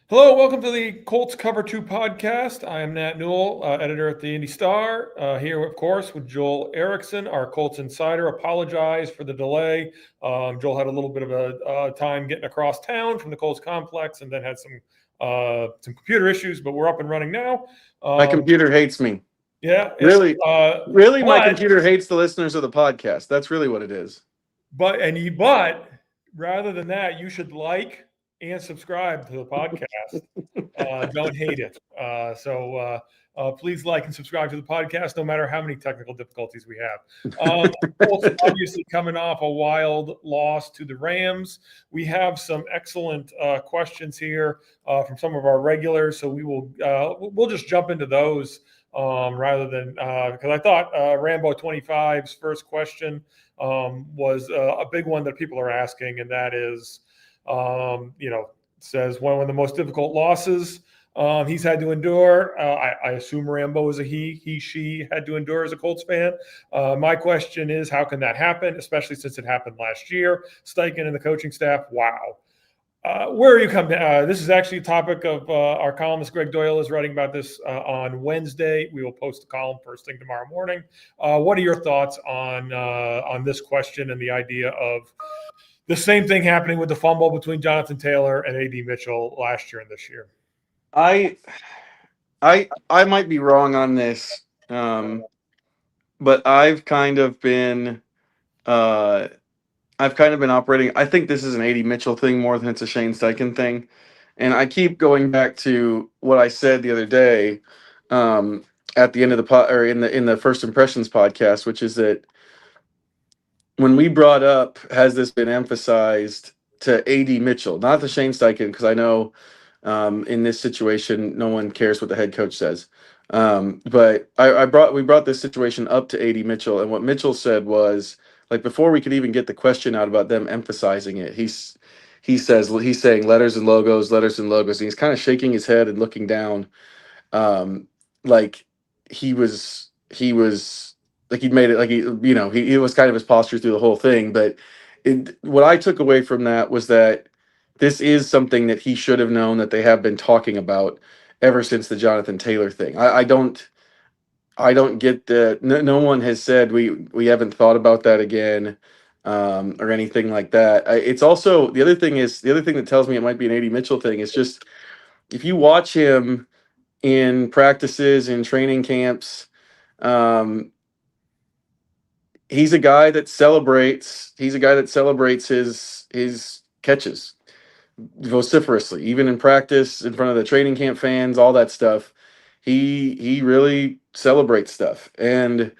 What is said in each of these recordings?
Hello, welcome to the Colts Cover 2 podcast. I am Nat Newell, editor at the IndyStar, here, of course, with Joel Erickson, our Colts insider. Apologize for the delay. Joel had a little bit of a time getting across town from the Colts complex and then had some computer issues, but we're up and running now. My computer hates me. Yeah. Really, really, my but, computer hates the listeners of the podcast. That's really what it is. but rather than that, you should like and subscribe to the podcast. Don't hate it. Please like and subscribe to the podcast, no matter how many technical difficulties we have. Colts obviously coming off a wild loss to the Rams. We have some excellent questions here from some of our regulars, so we'll just jump into those rather than because I thought Rambo 25's first question was a big one that people are asking, and that is, says one of the most difficult losses he's had to endure. I assume Rambo is a she had to endure as a Colts fan. My question is, how can that happen, especially since it happened last year? Steichen and the coaching staff, wow. Where are you coming to? This is actually a topic of our columnist Greg Doyle is writing about this on Wednesday. We will post a column first thing tomorrow morning. What are your thoughts on this question and the idea of the same thing happening with the fumble between Jonathan Taylor and A.D. Mitchell last year and this year? I might be wrong on this, but I've kind of been operating. I think this is an A.D. Mitchell thing more than it's a Shane Steichen thing, and I keep going back to what I said the other day at the end of the pod, or in the First Impressions podcast, which is that when we brought up, has this been emphasized to A.D. Mitchell, not to Shane Steichen, because I know in this situation, no one cares what the head coach says. But we brought this situation up to A.D. Mitchell, and what Mitchell said was, like, before we could even get the question out about them emphasizing it, he's saying letters and logos, and he's kind of shaking his head and looking down, like he was like he'd made it, like he was kind of his posture through the whole thing. But what I took away from that was that this is something that he should have known, that they have been talking about ever since the Jonathan Taylor thing. I don't get that. No one has said we haven't thought about that again, or anything like that. It's also the other thing that tells me it might be an A.D. Mitchell thing is just, if you watch him in practices, in training camps, he's a guy that celebrates. He's a guy that celebrates his catches vociferously, even in practice, in front of the training camp fans, all that stuff. He really celebrates stuff, and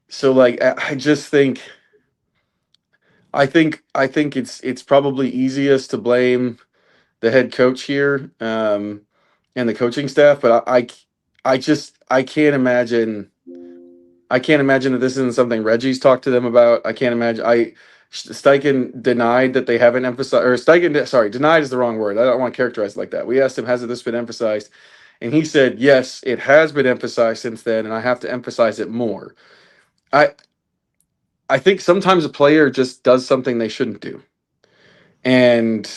so, like, I just think it's probably easiest to blame the head coach here, and the coaching staff, but I can't imagine. I can't imagine that this isn't something Reggie's talked to them about. I can't imagine. Steichen denied that they haven't emphasized, or Steichen, sorry, denied is the wrong word. I don't want to characterize it like that. We asked him, has this been emphasized? And he said, yes, it has been emphasized since then, and I have to emphasize it more. I I think sometimes a player just does something they shouldn't do. And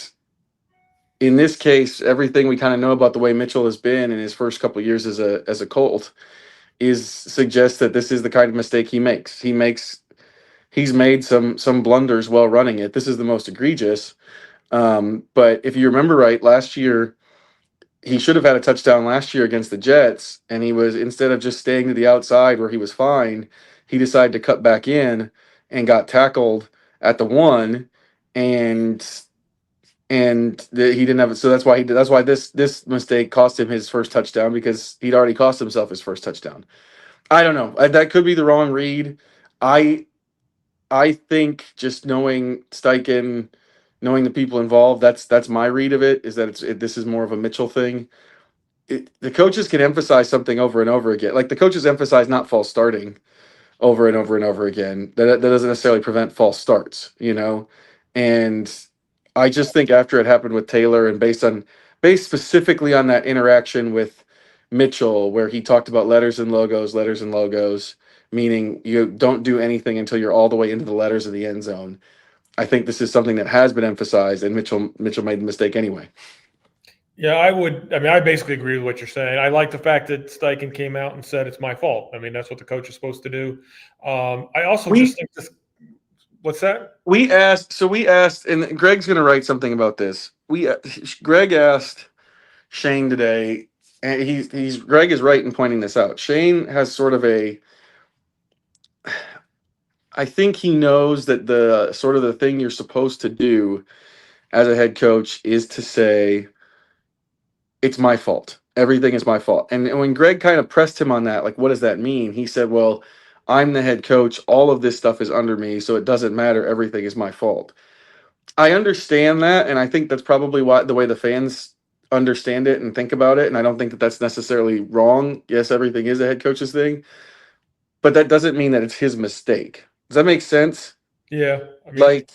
in this case, everything we kind of know about the way Mitchell has been in his first couple of years as a Colt is suggests that this is the kind of mistake he makes. He's made some blunders while running it. This is the most egregious. But if you remember right, last year he should have had a touchdown last year against the Jets, and he was, instead of just staying to the outside where he was fine, he decided to cut back in and got tackled at the one, and he didn't have it. So that's why this mistake cost him his first touchdown, because he'd already cost himself his first touchdown. I don't know. That could be the wrong read. I I think, just knowing Steichen, knowing the people involved, that's my read of it. Is that this is more of a Mitchell thing. The coaches can emphasize something over and over again. Like, the coaches emphasize not false starting over and over and over again. That doesn't necessarily prevent false starts, you know. And I just think after it happened with Taylor, and based specifically on that interaction with Mitchell, where he talked about letters and logos, meaning you don't do anything until you're all the way into the letters of the end zone. I think this is something that has been emphasized, and Mitchell made the mistake anyway. Yeah, I would. I mean, I basically agree with what you're saying. I like the fact that Steichen came out and said it's my fault. I mean, that's what the coach is supposed to do. I also We just think this. What's that? we asked, and Greg's going to write something about this. Greg asked Shane today, and he's Greg is right in pointing this out. Shane has sort of a, I think he knows that the sort of the thing you're supposed to do as a head coach is to say, it's my fault. Everything is my fault. And when Greg kind of pressed him on that, like, what does that mean? He said, well, I'm the head coach. All of this stuff is under me, so it doesn't matter. Everything is my fault. I understand that, and I think that's probably why the way the fans understand it and think about it. And I don't think that that's necessarily wrong. Yes, everything is a head coach's thing, but that doesn't mean that it's his mistake. Does that make sense? Yeah, I mean, Like,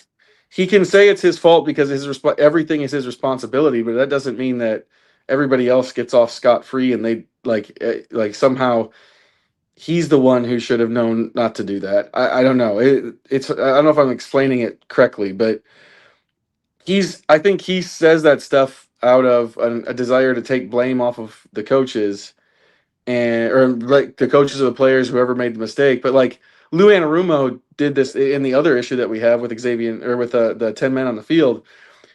he can say it's his fault because everything is his responsibility, but that doesn't mean that everybody else gets off scot free and they like somehow he's the one who should have known not to do that. I don't know. It's I don't know if I'm explaining it correctly, but I think he says that stuff out of a desire to take blame off of the coaches and or like the coaches or the players, whoever made the mistake. But like Lou Anarumo did this in the other issue that we have with Xavier or with the 10 men on the field.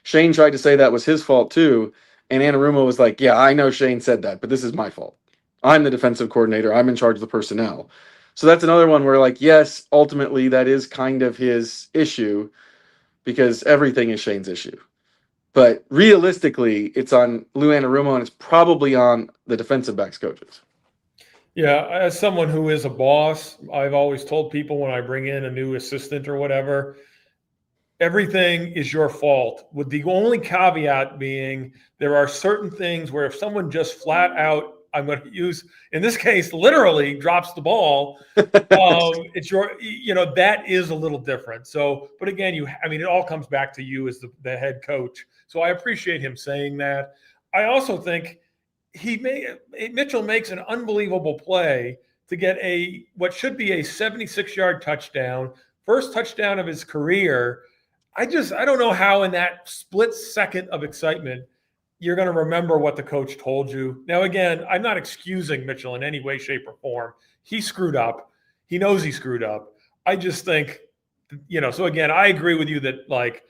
Shane tried to say that was his fault too, and Anarumo was like, "Yeah, I know Shane said that, but this is my fault. I'm the defensive coordinator. I'm in charge of the personnel." So that's another one where, like, yes, ultimately that is kind of his issue because everything is Shane's issue. But realistically, it's on Lou Anarumo and it's probably on the defensive backs coaches. yeah. As someone who is a boss, I've always told people when I bring in a new assistant or whatever, everything is your fault. With the only caveat being there are certain things where if someone just flat out, I'm going to use in this case, literally drops the ball, it's that is a little different. So, but again, I mean, it all comes back to you as the head coach. So I appreciate him saying that. I also think Mitchell makes an unbelievable play to get what should be a 76-yard touchdown, first touchdown of his career. I don't know how in that split second of excitement you're going to remember what the coach told you. Now, again, I'm not excusing Mitchell in any way, shape, or form. He screwed up. He knows he screwed up. I just think, so again, I agree with you that, like,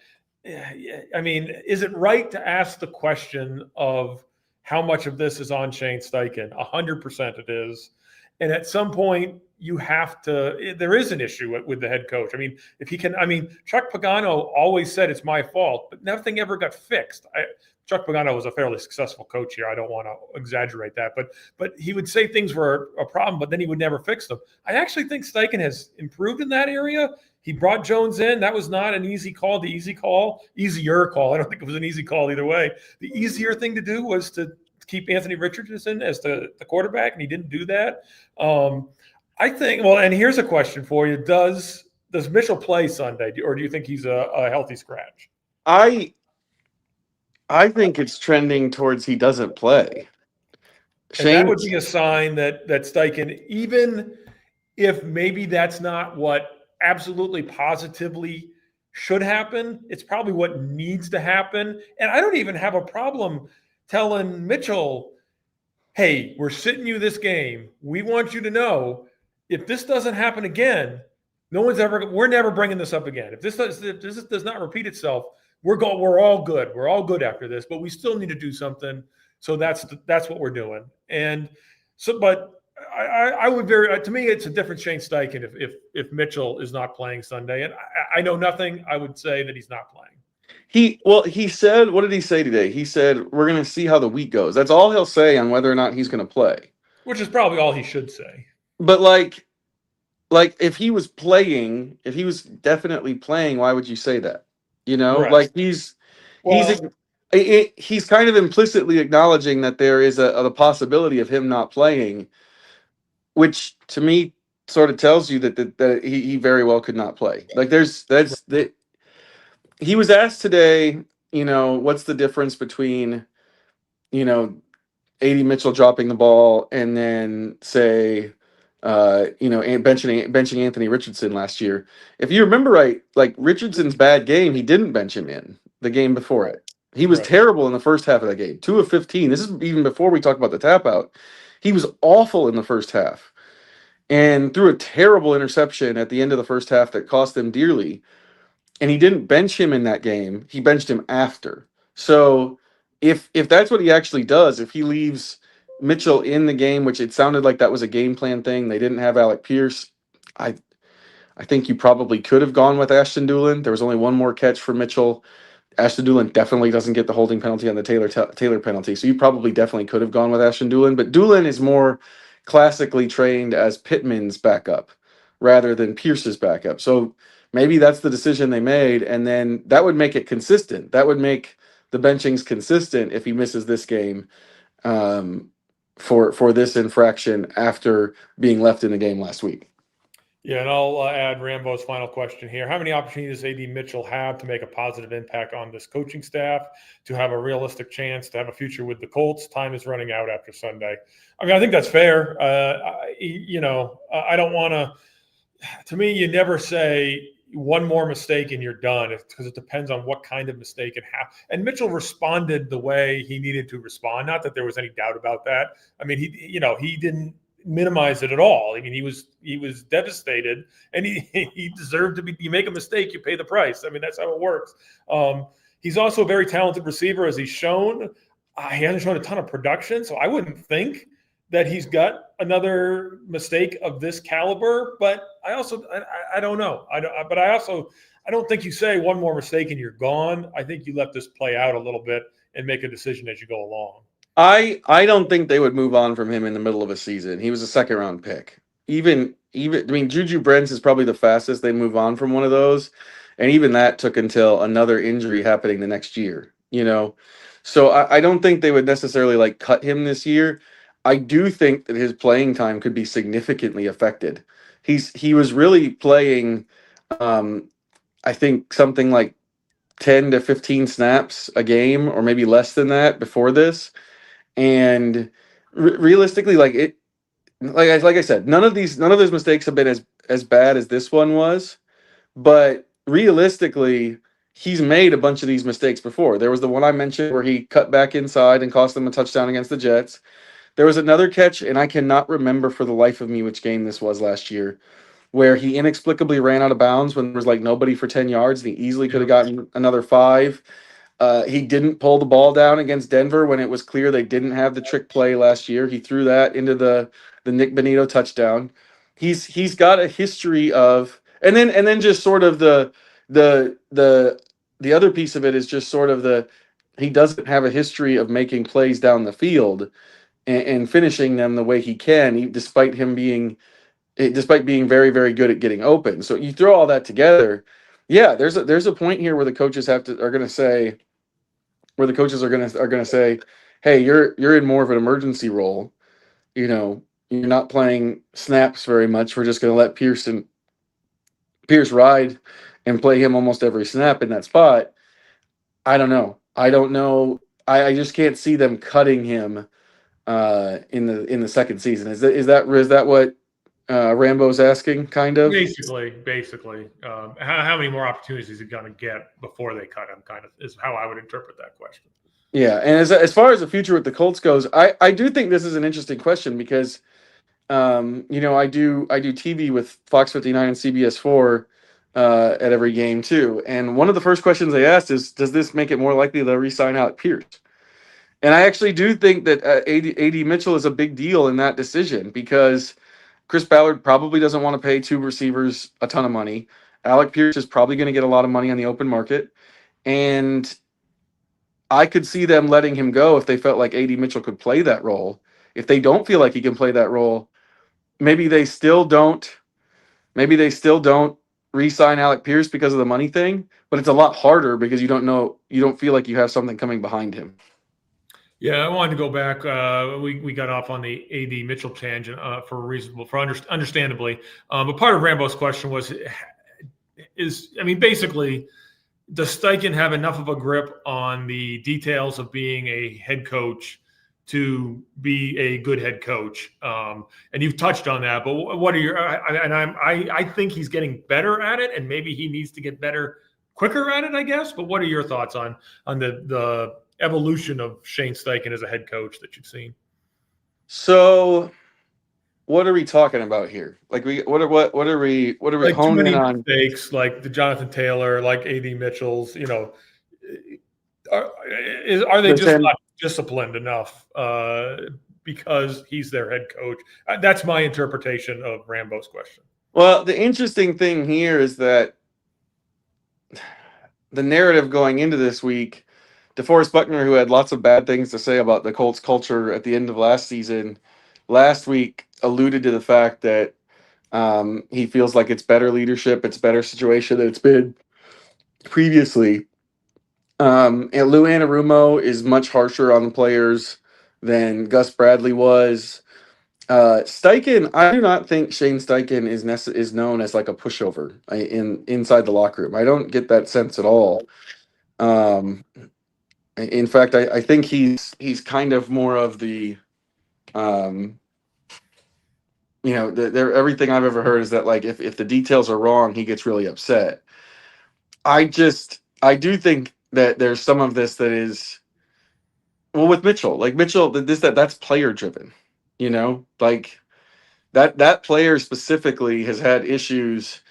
I mean, is it right to ask the question of how much of this is on Shane Steichen? 100% it is. And at some point, you have to, there is an issue with the head coach. I mean, if he can, I mean, Chuck Pagano always said it's my fault, but nothing ever got fixed. Chuck Pagano was a fairly successful coach here. I don't want to exaggerate that, but he would say things were a problem, but then he would never fix them. I actually think Steichen has improved in that area. He brought Jones in. That was not an easy call. Easier call. I don't think it was an easy call either way. The easier thing to do was to keep Anthony Richardson as the quarterback, and he didn't do that. I think. Well, and here's a question for you: Does Mitchell play Sunday, or do you think he's a healthy scratch? I think it's trending towards he doesn't play. And that would be a sign that Steichen, even if maybe that's not what absolutely positively should happen, it's probably what needs to happen. And I don't even have a problem telling Mitchell, hey, we're sitting you this game. We want you to know if this doesn't happen again, we're never bringing this up again. If this does not repeat itself, we're all good. We're all good after this, but we still need to do something. So that's what we're doing. And so, but I would to me, it's a different Shane Steichen if Mitchell is not playing Sunday. And I know nothing. I would say that he's not playing. He said, what did he say today? He said, we're going to see how the week goes. That's all he'll say on whether or not he's going to play. Which is probably all he should say. But like if he was definitely playing, why would you say that? Right. Like he's kind of implicitly acknowledging that there is the possibility of him not playing, which to me sort of tells you that he very well could not play. Like he was asked today, what's the difference between, A.D. Mitchell dropping the ball and then say, benching Anthony Richardson last year. If you remember right, like Richardson's bad game, he didn't bench him in the game before it. He was Right. terrible in the first half of that game. 2 of 15. This is even before we talk about the tap out. He was awful in the first half and threw a terrible interception at the end of the first half that cost them dearly. And he didn't bench him in that game. He benched him after. So if that's what he actually does, if he leaves Mitchell in the game, which it sounded like that was a game plan thing, they didn't have Alec Pierce. I I think you probably could have gone with Ashton Doolin. There was only one more catch for Mitchell. Ashton Doolin definitely doesn't get the holding penalty on the Taylor penalty, so you probably definitely could have gone with Ashton Doolin. But Doolin is more classically trained as Pittman's backup rather than Pierce's backup. So maybe that's the decision they made, and then that would make it consistent. That would make the benchings consistent if he misses this game um, for this infraction after being left in the game last week. Yeah, and I'll add Rambo's final question here. How many opportunities does AD Mitchell have to make a positive impact on this coaching staff, to have a realistic chance to have a future with the Colts? Time is running out after Sunday. I mean, I think that's fair. I don't want to me, you never say one more mistake and you're done, because it depends on what kind of mistake and how. And Mitchell responded the way he needed to respond. Not that there was any doubt about that. I mean, he didn't minimize it at all. I mean, he was devastated, and he deserved to be. You make a mistake, you pay the price. I mean, that's how it works. He's also a very talented receiver, as he's shown. He hasn't shown a ton of production, so I wouldn't think that he's got another mistake of this caliber. But I don't know. I don't think you say one more mistake and you're gone. I think you let this play out a little bit and make a decision as you go along. I don't think they would move on from him in the middle of a season. He was a second round pick. Even I mean, Juju Brents is probably the fastest they move on from one of those, and even that took until another injury happening the next year. So I don't think they would necessarily like cut him this year. I do think that his playing time could be significantly affected. He was really playing, I think something like 10 to 15 snaps a game, or maybe less than that before this. And realistically, like I said, none of those mistakes have been as bad as this one was. But realistically, he's made a bunch of these mistakes before. There was the one I mentioned where he cut back inside and cost them a touchdown against the Jets. There was another catch, and I cannot remember for the life of me which game this was last year, where he inexplicably ran out of bounds when there was like nobody for 10 yards, and he easily could have gotten another 5. He didn't pull the ball down against Denver when it was clear they didn't have the trick play last year. He threw that into the Nick Bonito touchdown. He's got a history of, and then just sort of the other piece of it is just sort of he doesn't have a history of making plays down the field and finishing them the way he can, despite being very, very good at getting open. So you throw all that together, yeah, there's a point here where the coaches are going to say, hey, you're in more of an emergency role. You're not playing snaps very much. We're just going to let Pierce ride and play him almost every snap in that spot. I don't know. I just can't see them cutting him in the second season. Is that what Rambo's asking? Kind of. Basically, how many more opportunities is he going to get before they cut him? Kind of is how I would interpret that question. Yeah, and as far as the future with the Colts goes, I do think this is an interesting question because, I do TV with Fox 59 and CBS 4 at every game too, and one of the first questions they asked is, does this make it more likely they'll re-sign Alec Pierce? And I actually do think that AD Mitchell is a big deal in that decision because Chris Ballard probably doesn't want to pay 2 receivers a ton of money. Alec Pierce is probably going to get a lot of money on the open market. And I could see them letting him go if they felt like AD Mitchell could play that role. If they don't feel like he can play that role, maybe they still don't re-sign Alec Pierce because of the money thing, but it's a lot harder because you don't feel like you have something coming behind him. Yeah, I wanted to go back. We got off on the AD Mitchell tangent understandably. But part of Rambo's question basically, does Steichen have enough of a grip on the details of being a head coach to be a good head coach? And you've touched on that, but what are your? I think he's getting better at it, and maybe he needs to get better quicker at it, I guess. But what are your thoughts on the evolution of Shane Steichen as a head coach that you've seen? So, what are we talking about here? Like, what are we Like too honing many in on? mistakes, like the Jonathan Taylor, like AD Mitchell's. Are they The just same. not disciplined enough because he's their head coach? That's my interpretation of Rambo's question. Well, the interesting thing here is that the narrative going into this week, DeForest Buckner, who had lots of bad things to say about the Colts culture at the end of last season, last week alluded to the fact that he feels like it's better leadership, it's better situation than it's been previously. And Lou Anarumo is much harsher on the players than Gus Bradley was. Steichen, I do not think Shane Steichen is known as like a pushover inside the locker room. I don't get that sense at all. In fact, I think he's kind of more of the, everything I've ever heard is that like if the details are wrong, he gets really upset. I do think that there's some of this that is, well, with Mitchell, like Mitchell, that's player driven, like that player specifically has had issues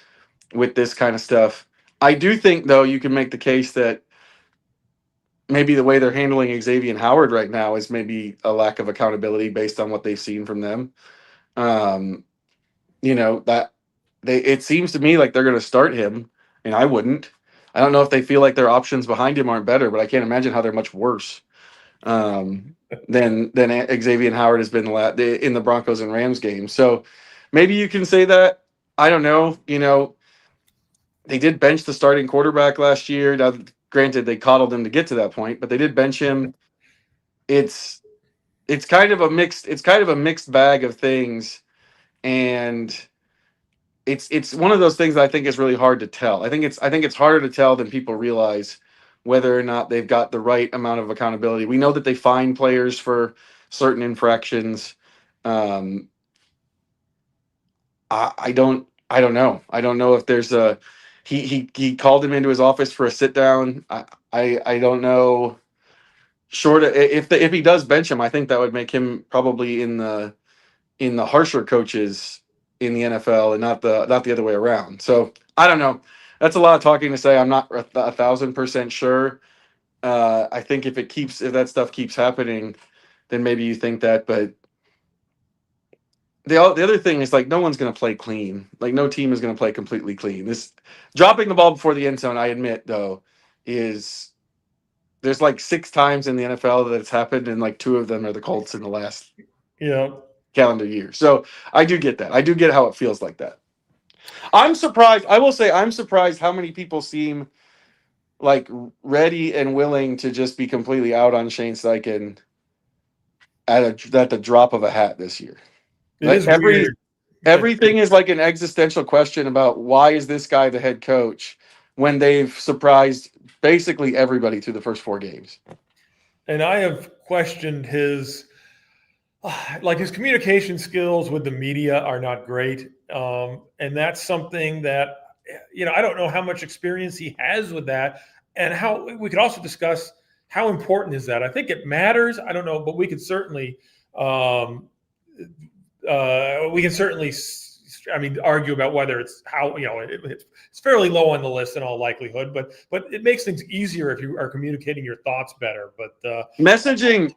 with this kind of stuff. I do think though you can make the case that maybe the way they're handling Xavier Howard right now is maybe a lack of accountability based on what they've seen from them. Um, that it seems to me like they're going to start him, and I wouldn't. I don't know if they feel like their options behind him aren't better, but I can't imagine how they're much worse than Xavier Howard has been in the Broncos and Rams game. So maybe you can say that. I don't know. They did bench the starting quarterback last year. Now, granted, they coddled him to get to that point, but they did bench him. It's kind of a mixed bag of things, and it's one of those things that I think is really hard to tell. I think it's harder to tell than people realize whether or not they've got the right amount of accountability. We know that they fine players for certain infractions. I don't know. I don't know if there's a he called him into his office for a sit down. I don't know. Short of, if he does bench him, I think that would make him probably in the harsher coaches in the NFL and not the other way around. So I don't know. That's a lot of talking to say. I'm not 1,000% sure. I think if that stuff keeps happening, then maybe you think that. But the other thing is like no one's going to play clean. Like no team is going to play completely clean. This dropping the ball before the end zone, I admit though, is there's like 6 times in the NFL that it's happened, and like 2 of them are the Colts in the last calendar year. So I do get that. I do get how it feels like that. I'm surprised. I will say I'm surprised how many people seem like ready and willing to just be completely out on Shane Steichen at the drop of a hat this year. It is weird. Everything is like an existential question about why is this guy the head coach when they've surprised basically everybody through the first 4 games. And I have questioned his communication skills with the media are not great. And that's something that, I don't know how much experience he has with that, and how we could also discuss how important is that. I think it matters. I don't know, but we could certainly, argue about whether it's how, it's fairly low on the list in all likelihood, but it makes things easier if you are communicating your thoughts better. But messaging,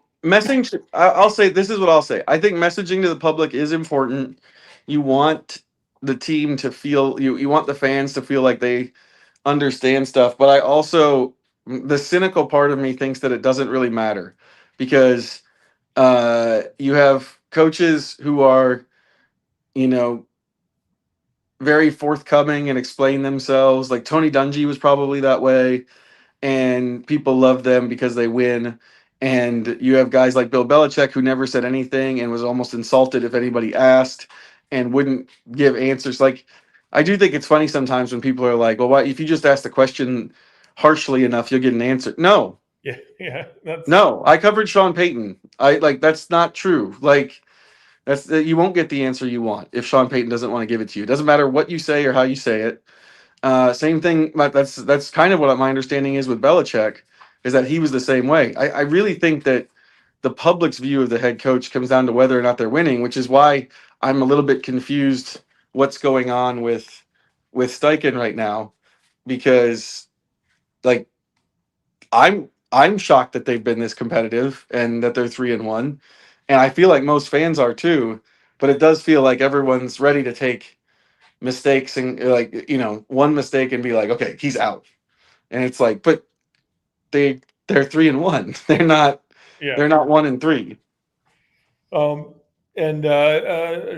I'll say, this is what I'll say. I think messaging to the public is important. You want the team to feel, you want the fans to feel like they understand stuff, but I also, the cynical part of me thinks that it doesn't really matter because you have coaches who are, very forthcoming and explain themselves. Like Tony Dungy was probably that way, and people love them because they win. And you have guys like Bill Belichick who never said anything and was almost insulted if anybody asked and wouldn't give answers. Like, I do think it's funny sometimes when people are like, well, why, if you just ask the question harshly enough, you'll get an answer. No. Yeah. No, I covered Sean Payton. That's not true. Like, you won't get the answer you want if Sean Payton doesn't want to give it to you. It doesn't matter what you say or how you say it. Same thing. That's kind of what my understanding is with Belichick, is that he was the same way. I really think that the public's view of the head coach comes down to whether or not they're winning, which is why I'm a little bit confused what's going on with Steichen right now, because like I'm shocked that they've been this competitive and that they're 3-1, and I feel like most fans are too. But it does feel like everyone's ready to take mistakes and like one mistake and be like, okay, he's out, and it's like, but they're 3-1. Yeah. They're not 1-3. Um, and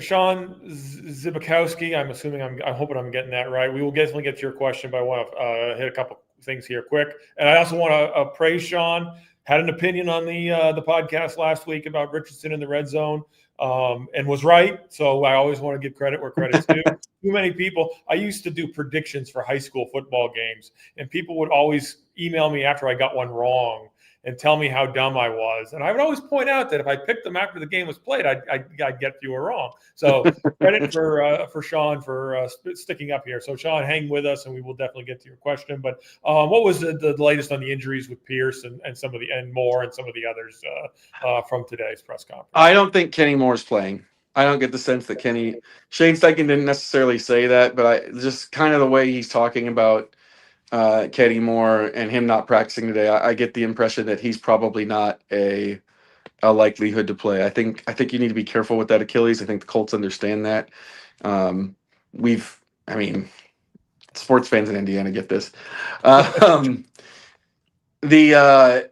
Sean Zibikowski, I'm assuming I'm hoping I'm getting that right. We will definitely get to your question, but I want to hit a couple things here quick. And I also want to praise Sean. Had an opinion on the podcast last week about Richardson in the red zone, and was right. So I always want to give credit where credit's due. Too many people. I used to do predictions for high school football games, and people would always email me after I got one wrong and tell me how dumb I was. And I would always point out that if I picked them after the game was played, I'd get fewer wrong. So credit for Sean for sticking up here. So Sean, hang with us, and we will definitely get to your question. But what was the latest on the injuries with Pierce and some of the and some of the others from today's press conference? I don't think Kenny Moore's playing. I don't get the sense that Shane Steichen didn't necessarily say that, but I just kind of the way he's talking about Kenny Moore and him not practicing today, I get the impression that he's probably not a likelihood to play. I think you need to be careful with that Achilles. I think the Colts understand that. I mean, sports fans in Indiana get this. The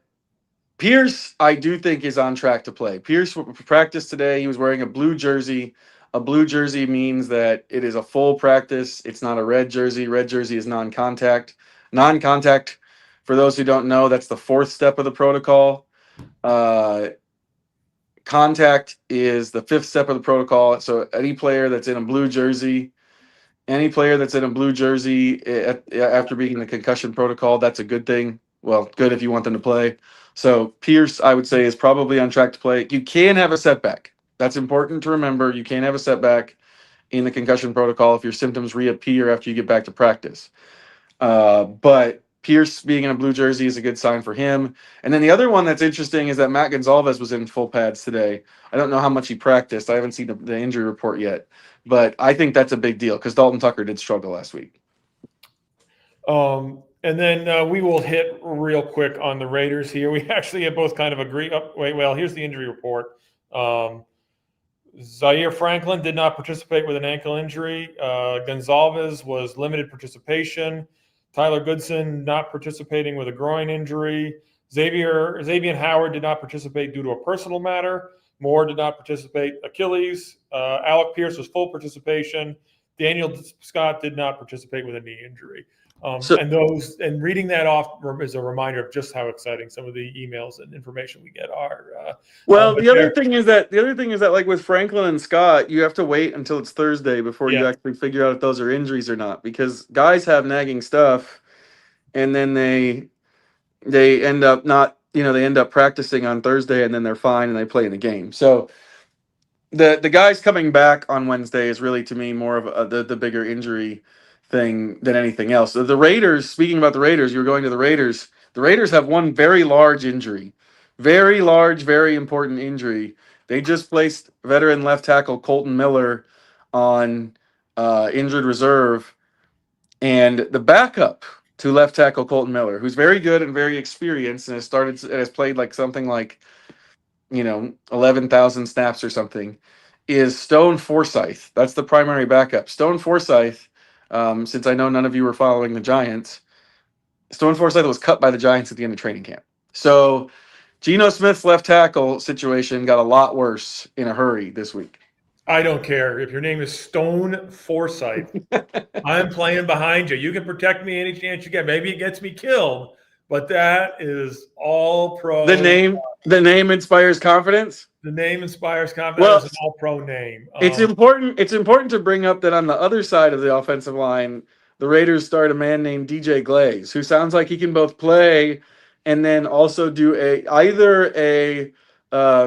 Pierce, I do think, is on track to play. Pierce practiced today. He was wearing a blue jersey. A blue jersey means that it is a full practice. It's not a red jersey. Red jersey is non-contact. Non-contact, for those who don't know, that's the fourth step of the protocol. Contact is the fifth step of the protocol. So any player that's in a blue jersey after being in the concussion protocol, that's a good thing. Well, good if you want them to play. So Pierce, I would say, is probably on track to play. You can have a setback. That's important to remember. You can have a setback in the concussion protocol if your symptoms reappear after you get back to practice. But Pierce being in a blue jersey is a good sign for him. And then the other one that's interesting is that Matt Gonzalez was in full pads today. I don't know how much he practiced. I haven't seen the injury report yet. But I think that's a big deal because Dalton Tucker did struggle last week. And then we will hit real quick on the Raiders here. We actually have both kind of agreed. Here's the injury report. Zaire Franklin did not participate with an ankle injury. Gonzalez was limited participation. Tyler Goodson not participating with a groin injury. Xavier Howard did not participate due to a personal matter. Moore did not participate, Achilles. Alec Pierce was full participation. Daniel Scott did not participate with a knee injury. And reading that off is a reminder of just how exciting some of the emails and information we get are. The other thing is that like with Franklin and Scott, you have to wait until it's Thursday before you actually figure out if those are injuries or not, because guys have nagging stuff, and then they end up not, they end up practicing on Thursday and then they're fine and they play in the game. So the guys coming back on Wednesday is really, to me, more of the bigger injury thing than anything else. The Raiders, speaking about the Raiders, you were going to the Raiders. The Raiders have one very large injury, very large, very important injury. They just placed veteran left tackle Colton Miller on injured reserve, and the backup to left tackle Colton Miller, who's very good and very experienced and has played like something like 11,000 snaps or something, is Stone Forsythe. That's the primary backup. Stone Forsythe, since I know none of you were following the Giants, Stone Forsythe was cut by the Giants at the end of training camp. So Geno Smith's left tackle situation got a lot worse in a hurry this week. I don't care. If your name is Stone Forsythe, I'm playing behind you. You can protect me any chance you get. Maybe it gets me killed, but that is all pro. The name inspires confidence. The name inspires confidence. Well, it's an all-pro name. It's important to bring up that on the other side of the offensive line, the Raiders start a man named DJ Glaze, who sounds like he can both play and then also do either a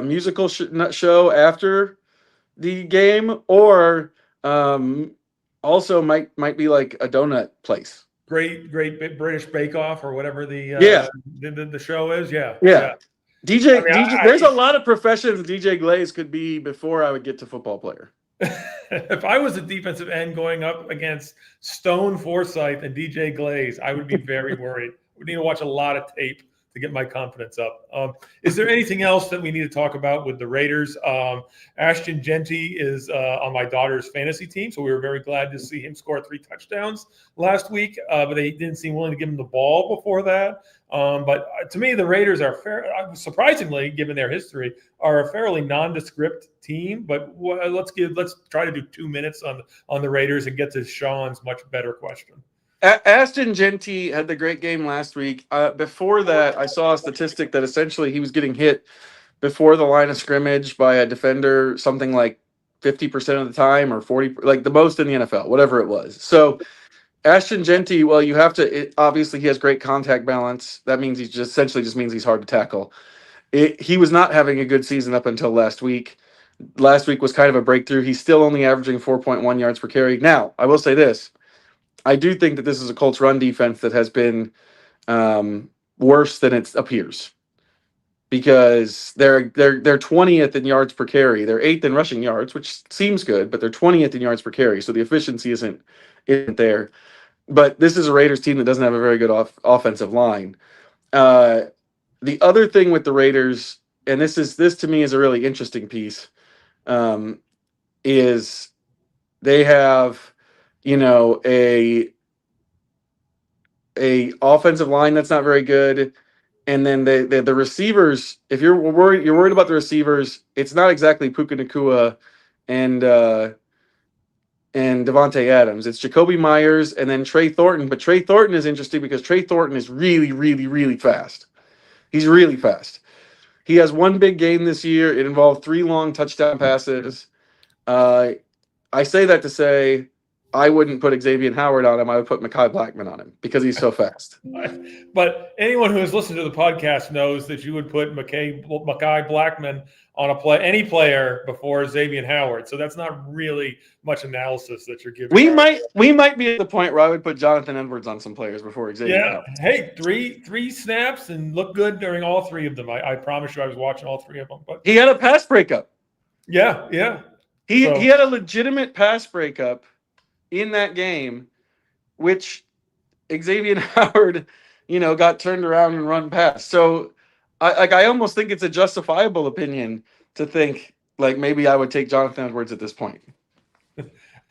musical show after the game, or also might be like a donut place. Great British Bake Off or whatever Yeah. the show is. Yeah. Yeah. I mean, DJ, there's a lot of professions DJ Glaze could be before I would get to football player. If I was a defensive end going up against Stone Forsythe and DJ Glaze, I would be very worried. We need to watch a lot of tape to get my confidence up. Is there anything else that we need to talk about with the Raiders? Ashton Genty is on my daughter's fantasy team, so we were very glad to see him score 3 touchdowns last week, but they didn't seem willing to give him the ball before that. But to me, the Raiders are surprisingly, given their history, are a fairly nondescript team. But let's try to do 2 minutes on the Raiders and get to Sean's much better question. Ashton Genty had the great game last week. Before that, I saw a statistic that essentially he was getting hit before the line of scrimmage by a defender something like 50% of the time, or 40, like the most in the NFL, whatever it was. So Ashton Genty, well, you have to, obviously he has great contact balance. That means he just essentially just means he's hard to tackle. He was not having a good season up until last week. Last week was kind of a breakthrough. He's still only averaging 4.1 yards per carry. Now, I will say this. I do think that this is a Colts run defense that has been worse than it appears, because they're 20th in yards per carry. They're 8th in rushing yards, which seems good, but they're 20th in yards per carry, so the efficiency isn't there. But this is a Raiders team that doesn't have a very good offensive line. The other thing with the Raiders, and this to me is a really interesting piece, is they have, a offensive line that's not very good, and then the receivers. If you're worried about the receivers, it's not exactly Puka Nacua and Devontae Adams. It's Jacoby Myers and then Trey Thornton. But Trey Thornton is interesting because Trey Thornton is really, really, really fast. He's really fast. He has one big game this year. It involved 3 long touchdown passes. I say that to say I wouldn't put Xavier Howard on him. I would put Mekhi Blackman on him because he's so fast. But anyone who has listened to the podcast knows that you would put Mekhi Blackman on any player before Xavier Howard. So that's not really much analysis that you're giving. We might be at the point where I would put Jonathan Edwards on some players before Xavier Howard. Hey, three snaps and look good during all 3 of them. I promise you I was watching all 3 of them. But he had a pass breakup. Yeah. He had a legitimate pass breakup in that game, which Xavier Howard, got turned around and run past. So I almost think it's a justifiable opinion to think like maybe I would take Jonathan Edwards at this point.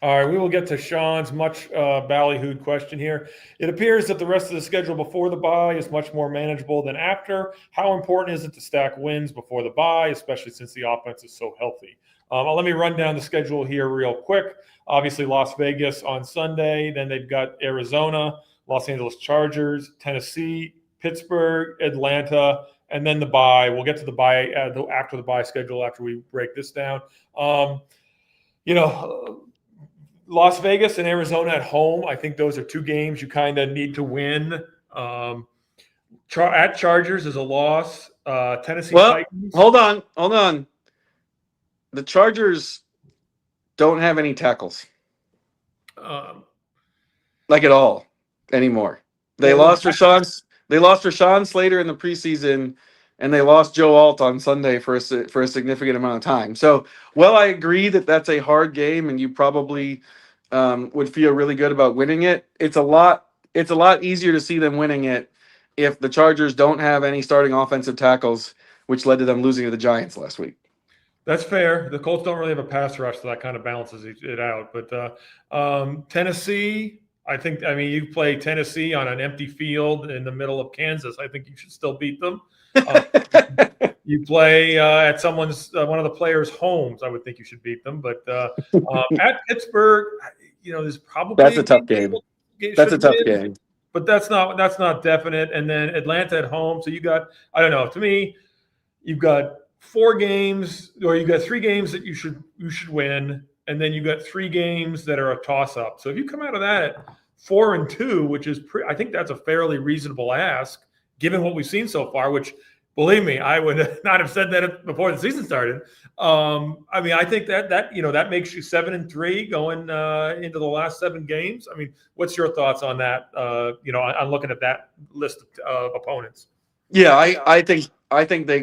All right, we will get to Sean's much ballyhooed question here. It appears that the rest of the schedule before the bye is much more manageable than after. How important is it to stack wins before the bye, especially since the offense is so healthy? Let me run down the schedule here real quick. Obviously, Las Vegas on Sunday. Then they've got Arizona, Los Angeles Chargers, Tennessee, Pittsburgh, Atlanta, and then the bye. We'll get to the bye after the bye schedule after we break this down. Las Vegas and Arizona at home, I think those are 2 games you kind of need to win. At Chargers is a loss. Tennessee Titans. Hold on. The Chargers don't have any tackles, like at all anymore. They lost Rashawn Slater in the preseason, and they lost Joe Alt on Sunday for a significant amount of time. So, I agree that that's a hard game, and you probably would feel really good about winning it. It's a lot easier to see them winning it if the Chargers don't have any starting offensive tackles, which led to them losing to the Giants last week. That's fair. The Colts don't really have a pass rush, so that kind of balances it out. But Tennessee, you play Tennessee on an empty field in the middle of Kansas. I think you should still beat them. You play at one of the players' homes. I would think you should beat them. But at Pittsburgh, there's probably that's a tough game. That's a tough game. But that's not definite. And then Atlanta at home. So you got, I don't know. To me, you've got 4 games, or you got 3 games that you should win, and then you got 3 games that are a toss-up. So if you come out of that at 4-2, which is I think that's a fairly reasonable ask given what we've seen so far. Which Believe me, I would not have said that before the season started. I mean, I think that that makes you 7-3 going into the last 7 games. I mean, what's your thoughts on that? On looking at that list of opponents. Yeah, I think they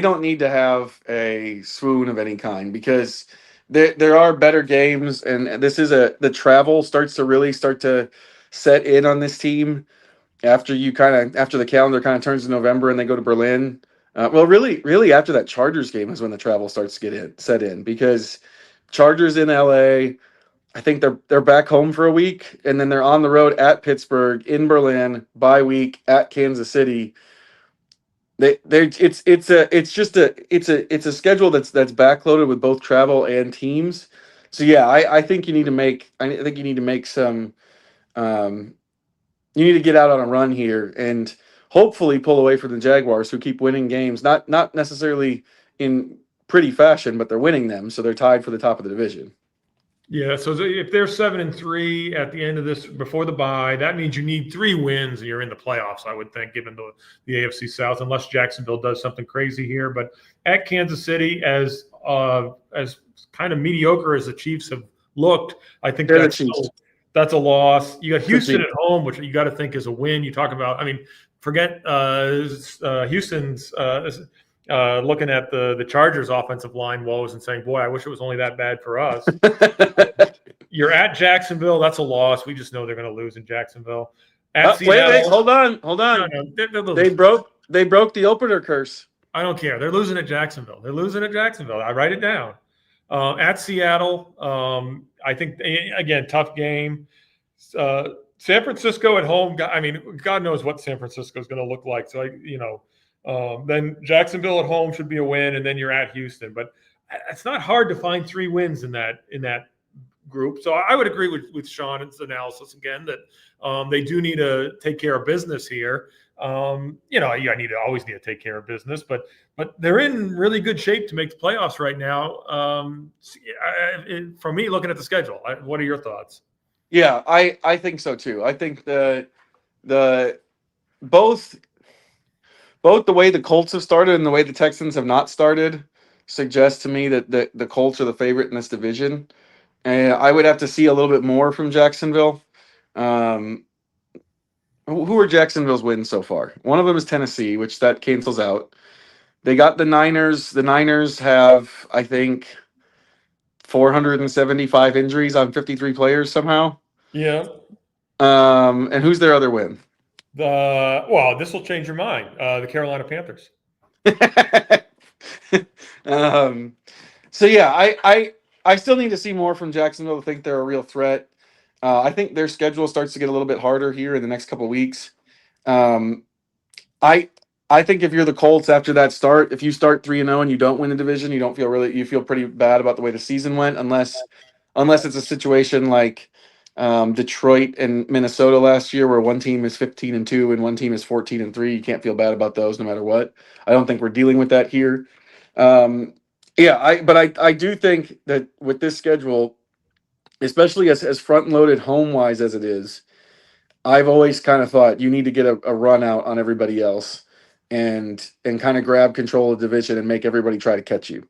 don't need to have a swoon of any kind because there are better games, and the travel starts to really start to set in on this team after the calendar kind of turns to November and they go to Berlin. Well, really after that Chargers game is when the travel starts to set in because Chargers in LA. I think they're back home for a week, and then they're on the road at Pittsburgh, in Berlin, bye week at Kansas City. It's a schedule that's backloaded with both travel and teams. So yeah, I think you need to make some you need to get out on a run here and hopefully pull away from the Jaguars who keep winning games, not necessarily in pretty fashion, but they're winning them, so they're tied for the top of the division. Yeah, so if they're 7-3 at the end of this before the bye, that means you need 3 wins and you're in the playoffs, I would think, given the AFC South, unless Jacksonville does something crazy here. But at Kansas City, as kind of mediocre as the Chiefs have looked, I think that's a loss. You got Houston at home, which you got to think is a win. You talk about, I mean, forget Houston's looking at the Chargers offensive line woes and saying, boy, I wish it was only that bad for us. You're at Jacksonville. That's a loss. We just know they're going to lose in Jacksonville. Wait, hold on. No. They broke the opener curse. I don't care. They're losing at Jacksonville. I write it down. At Seattle, I think, again, tough game. San Francisco at home. I mean, God knows what San Francisco is going to look like. So, then Jacksonville at home should be a win, and then you're at Houston. But it's not hard to find 3 wins in that group. So I would agree with Sean's analysis again that they do need to take care of business here. Always need to take care of business, but they're in really good shape to make the playoffs right now. For me, looking at the schedule, what are your thoughts? Yeah, I think so too. I think the both the way the Colts have started and the way the Texans have not started suggests to me that the Colts are the favorite in this division. And I would have to see a little bit more from Jacksonville. Who are Jacksonville's wins so far? One of them is Tennessee, which that cancels out. They got the Niners. The Niners have, I think, 475 injuries on 53 players somehow. Yeah. And who's their other win? This will change your mind. The Carolina Panthers. So yeah, I still need to see more from Jacksonville to think they're a real threat. I think their schedule starts to get a little bit harder here in the next couple of weeks. I think if you're the Colts after that start, if you start 3-0 and you don't win the division, you feel pretty bad about the way the season went, unless it's a situation like Detroit and Minnesota last year, where one team is 15-2 and one team is 14-3. You can't feel bad about those no matter what. I don't think we're dealing with that here. I do think that with this schedule, especially as front-loaded home-wise as it is, I've always kind of thought you need to get a run out on everybody else and kind of grab control of the division and make everybody try to catch you.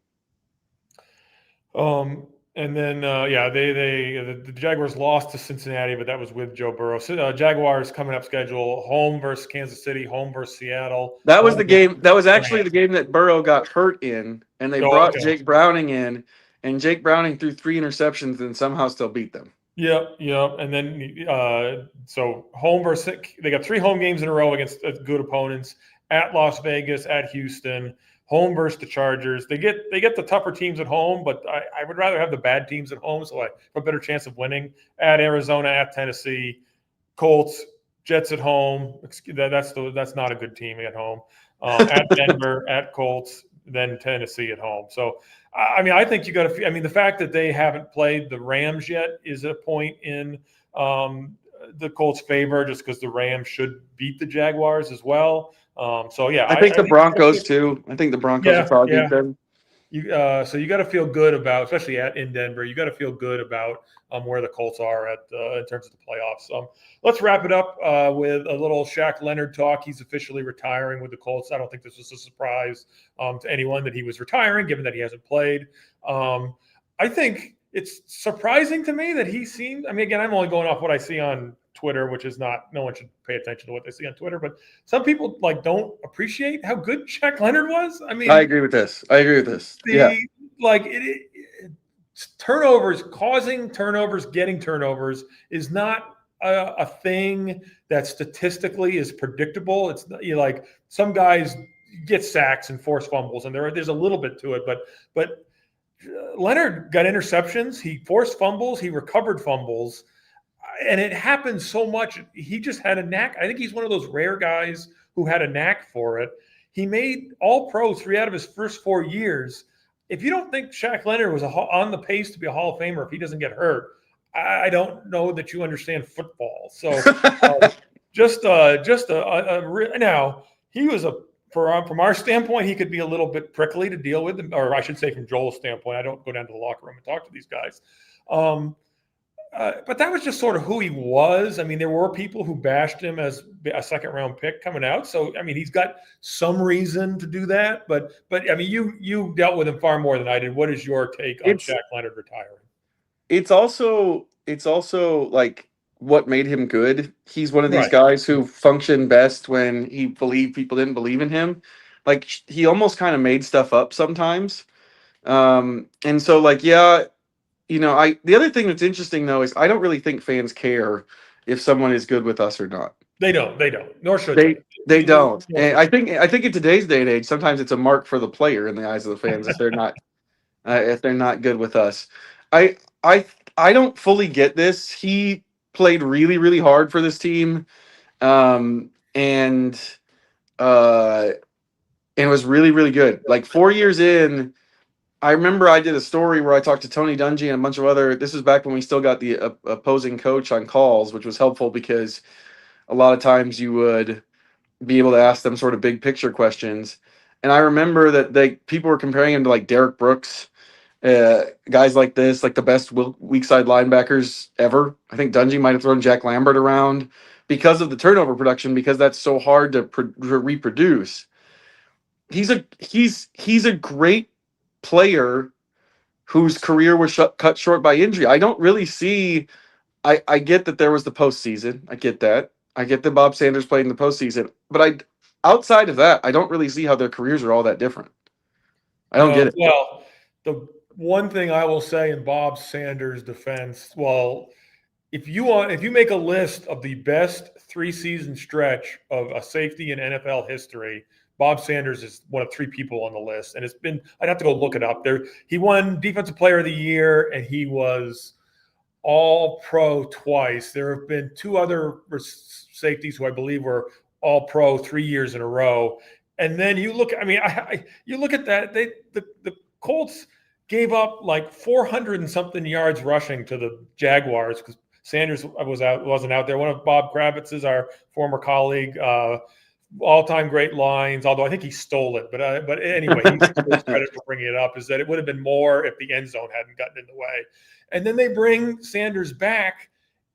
And then, the Jaguars lost to Cincinnati, but that was with Joe Burrow. So, Jaguars coming up schedule: home versus Kansas City, home versus Seattle. That was the game. That was actually the game that Burrow got hurt in, and they brought Jake Browning in, and Jake Browning threw 3 interceptions and somehow still beat them. Yep. And then, so home versus they got 3 home games in a row against good opponents: at Las Vegas, at Houston. Home versus the Chargers. They get the tougher teams at home, but I would rather have the bad teams at home, so I have a better chance of winning. At Arizona, at Tennessee, Colts, Jets at home. That's not a good team at home. At Denver, at Colts, then Tennessee at home. So, I think you got to. The fact that they haven't played the Rams yet is a point in the Colts' favor, just because the Rams should beat the Jaguars as well. I think the Broncos too. I think the Broncos will probably beat them. So you got to feel good about, especially in Denver. You got to feel good about where the Colts are in terms of the playoffs. Let's wrap it up with a little Shaq Leonard talk. He's officially retiring with the Colts. I don't think this was a surprise to anyone that he was retiring, given that he hasn't played. I think it's surprising to me that he seemed. I mean, again, I'm only going off what I see on Twitter, which is not. No one should pay attention to what they see on Twitter, but some people don't appreciate how good Shaq Leonard was. I mean, I agree with this. Yeah. Turnovers, causing turnovers, getting turnovers is not a thing that statistically is predictable. It's like some guys get sacks and force fumbles, and there's a little bit to it, but Leonard got interceptions. He forced fumbles. He recovered fumbles. And it happens so much. He just had a knack. I think he's one of those rare guys who had a knack for it. He made All-Pro 3 out of his first 4 years. If you don't think Shaq Leonard was on the pace to be a Hall of Famer if he doesn't get hurt, I don't know that you understand football. So now he was from our standpoint, he could be a little bit prickly to deal with, or I should say from Joel's standpoint. I don't go down to the locker room and talk to these guys. But that was just sort of who he was. I mean, there were people who bashed him as a second-round pick coming out. So, I mean, he's got some reason to do that. But I mean, you dealt with him far more than I did. What is your take on Shaq Leonard retiring? It's also like what made him good. He's one of these guys who functioned best when he believed people didn't believe in him. Like, he almost kind of made stuff up sometimes. And so, the other thing that's interesting, though, is I don't really think fans care if someone is good with us or not. They don't. Nor should they. They don't. And I think in today's day and age, sometimes it's a mark for the player in the eyes of the fans if they're not good with us. I don't fully get this. He played really, really hard for this team, and was really, really good. Like 4 years in. I remember I did a story where I talked to Tony Dungy and a bunch of other. This was back when we still got the opposing coach on calls, which was helpful because a lot of times you would be able to ask them sort of big picture questions. And I remember that people were comparing him to like Derek Brooks, guys like this, like the best weak side linebackers ever. I think Dungy might have thrown Jack Lambert around because of the turnover production, because that's so hard to reproduce. He's a great player whose career was cut short by injury. I don't really see. I get that there was the postseason. I get that. I get that Bob Sanders played in the postseason. But outside of that, I don't really see how their careers are all that different. I don't get it. Well, the one thing I will say in Bob Sanders' defense, if you make a list of the best 3-season stretch of a safety in NFL history, Bob Sanders is one of 3 people on the list, and I'd have to go look it up. He won Defensive Player of the Year, and he was All-Pro twice. There have been 2 other safeties who I believe were All-Pro 3 years in a row. And then you look. I mean, you look at that. The Colts gave up like 400 and something yards rushing to the Jaguars because Sanders wasn't out there. One of Bob Kravitz's, our former colleague. All-time great lines, although I think he stole it. But anyway, he's credit for bringing it up, is that it would have been more if the end zone hadn't gotten in the way. And then they bring Sanders back,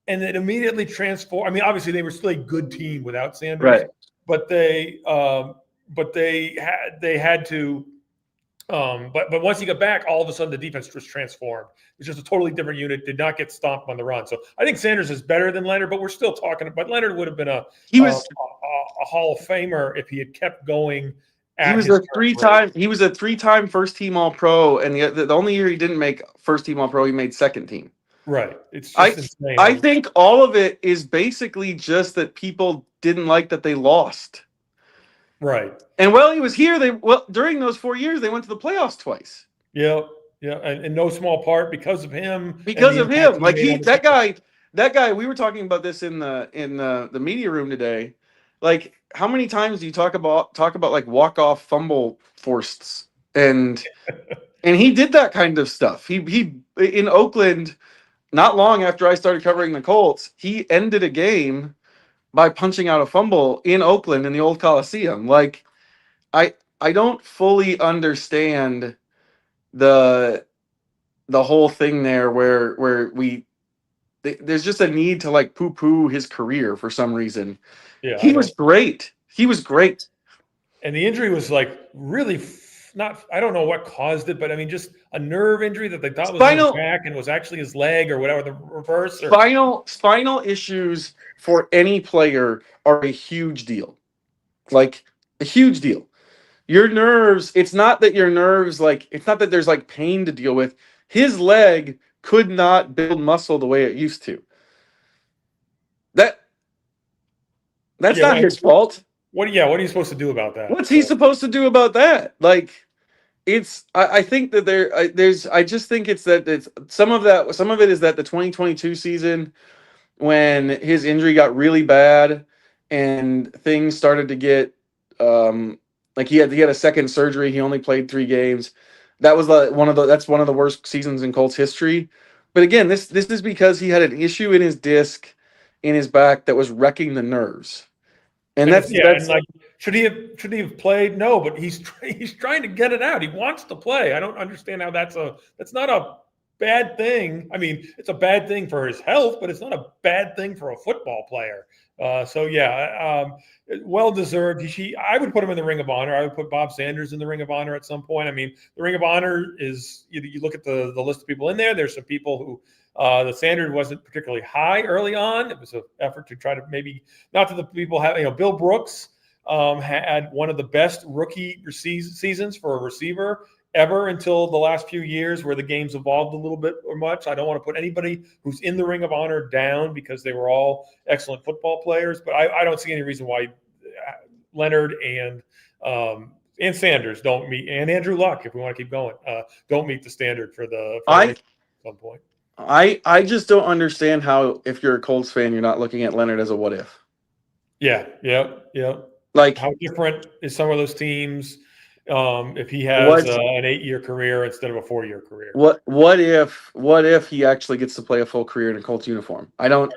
and it immediately transformed. I mean, obviously they were still a good team without Sanders, right? But they had to. But once he got back, all of a sudden the defense was transformed. It was just a totally different unit. Did not get stomped on the run. So I think Sanders is better than Leonard, but we're still talking. But Leonard would have been a Hall of Famer if he had kept going. He was a 3-time first team All-Pro, and the only year he didn't make first team All-Pro, he made second team. Right. It's just insane. I think all of it is basically just that people didn't like that they lost. Right. And while he was here, during those 4 years, they went to the playoffs twice. Yeah, and in no small part because of him. Like that guy. We were talking about this in the media room today. Like, how many times do you talk about like walk-off fumble forced, and he did that kind of stuff. He in Oakland, not long after I started covering the Colts, he ended a game by punching out a fumble in Oakland in the old Coliseum. Like, I don't fully understand the whole thing there where there's just a need to like poo-poo his career for some reason. Yeah, He was great. He was great. and the injury was like really not. I don't know what caused it, but I mean, just a nerve injury that they thought was in his back and was actually his leg or whatever, the reverse. Spinal issues for any player are a huge deal. Like a huge deal. Your nerves, it's not that your nerves it's not that there's like pain to deal with. His leg could not build muscle the way it used to. That's not his fault. What are you supposed to do about that? What's he supposed to do about that? Like I think that I just think it's that it's some of it is that the 2022 season when his injury got really bad and things started to get like he had a second surgery. He only played 3 games. That was that's one of the worst seasons in Colts history. But again, this is because he had an issue in his disc in his back that was wrecking the nerves. And that's like should he have played? No, but he's trying to get it out. He wants to play. I don't understand how that's not a bad thing. I mean, it's a bad thing for his health, but it's not a bad thing for a football player. Well deserved. I would put him in the Ring of Honor. I would put Bob Sanders in the Ring of Honor at some point. I mean, the Ring of Honor is you look at the list of people in there. There's some people who the standard wasn't particularly high early on. It was an effort to try to maybe not to the people have Bill Brooks had one of the best rookie seasons for a receiver ever until the last few years where the game's evolved a little bit or much. I don't want to put anybody who's in the Ring of Honor down because they were all excellent football players, but I don't see any reason why Leonard and Sanders don't meet, and Andrew Luck, if we want to keep going, don't meet the standard for at some point. I just don't understand how, if you're a Colts fan, you're not looking at Leonard as a what if. Yeah. Like how different is some of those teams if he has an 8-year career instead of a 4-year career? What if he actually gets to play a full career in a Colts uniform? I don't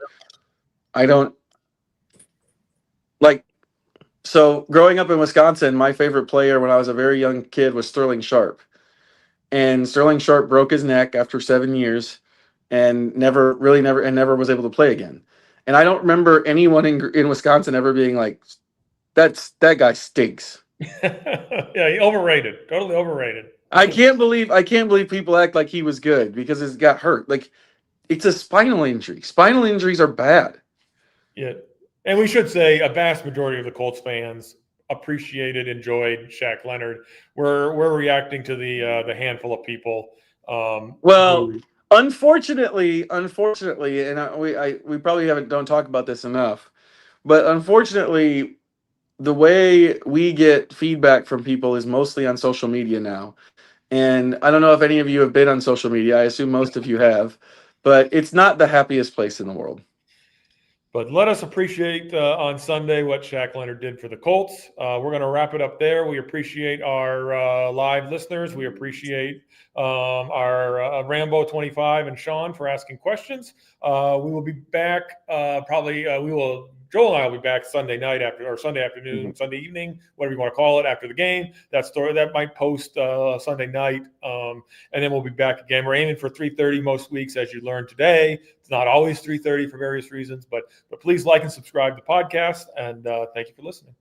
like. So growing up in Wisconsin, my favorite player when I was a very young kid was Sterling Sharp, and Sterling Sharp broke his neck after 7 years, and never was able to play again. And I don't remember anyone in Wisconsin ever being like, that guy stinks. Yeah, he overrated. Totally overrated. I can't believe people act like he was good because he got hurt. Like, it's a spinal injury. Spinal injuries are bad. Yeah. And we should say a vast majority of the Colts fans appreciated, enjoyed Shaq Leonard. We're reacting to the handful of people. Unfortunately, and we probably don't talk about this enough, but unfortunately, the way we get feedback from people is mostly on social media now. And I don't know if any of you have been on social media. I assume most of you have, but it's not the happiest place in the world. But let us appreciate on Sunday what Shaq Leonard did for the Colts. We're going to wrap it up there. We appreciate our live listeners. We appreciate our Rambo 25 and Sean for asking questions. We will be back Joel and I will be back Sunday night Sunday afternoon, Sunday evening, whatever you want to call it, after the game. That might post Sunday night, and then we'll be back again. We're aiming for 3:30 most weeks, as you learned today. It's not always 3:30 for various reasons, but please like and subscribe to the podcast, and thank you for listening.